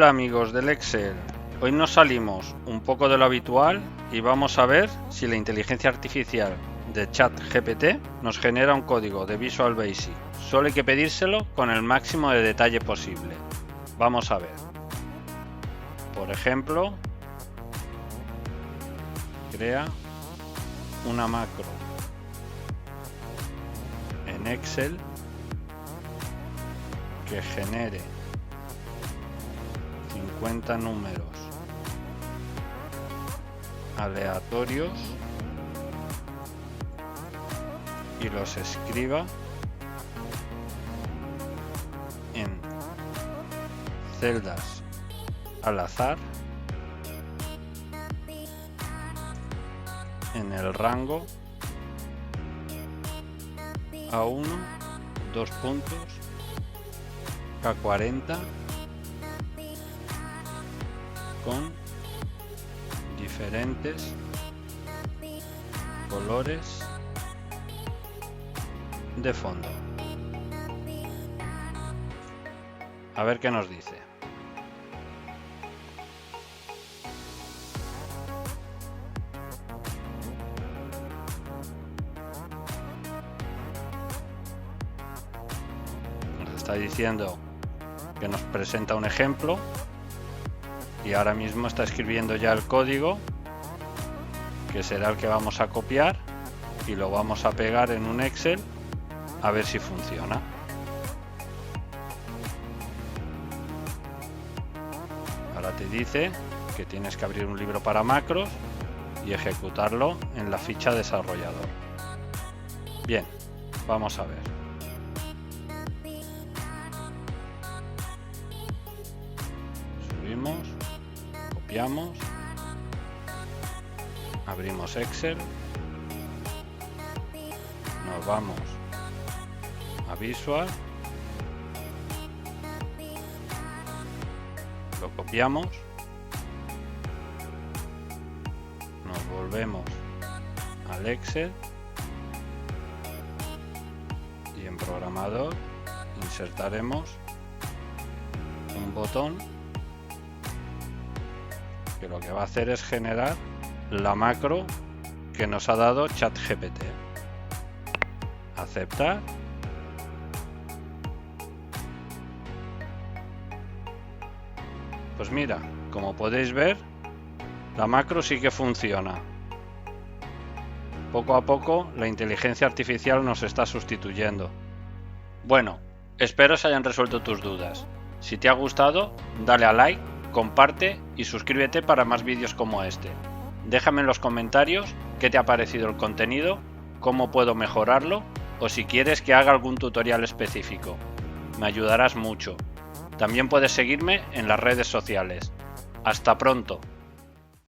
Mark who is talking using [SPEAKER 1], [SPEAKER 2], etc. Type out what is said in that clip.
[SPEAKER 1] Hola amigos del Excel, hoy nos salimos un poco de lo habitual y vamos a ver si la inteligencia artificial de ChatGPT nos genera un código de Visual Basic. Solo hay que pedírselo con el máximo de detalle posible. Vamos a ver. Por ejemplo, crea una macro en Excel que genere 50 números aleatorios y los escriba en celdas al azar en el rango A1, 2 puntos, K40 con diferentes colores de fondo. A ver qué nos dice. Nos está diciendo que nos presenta un ejemplo y ahora mismo está escribiendo ya el código, que será el que vamos a copiar y lo vamos a pegar en un Excel a ver si funciona. Ahora te dice que tienes que abrir un libro para macros y ejecutarlo en la ficha desarrollador. Bien, vamos a ver. Subimos, copiamos, abrimos Excel, nos vamos a Visual, lo copiamos, nos volvemos al Excel y en programador insertaremos un botón que lo que va a hacer es generar la macro que nos ha dado ChatGPT. Aceptar. Pues mira, como podéis ver, la macro sí que funciona. Poco a poco la inteligencia artificial nos está sustituyendo. Bueno, espero se hayan resuelto tus dudas. Si te ha gustado, dale a like, comparte y suscríbete para más vídeos como este. Déjame en los comentarios qué te ha parecido el contenido, cómo puedo mejorarlo o si quieres que haga algún tutorial específico. Me ayudarás mucho. También puedes seguirme en las redes sociales. ¡Hasta pronto!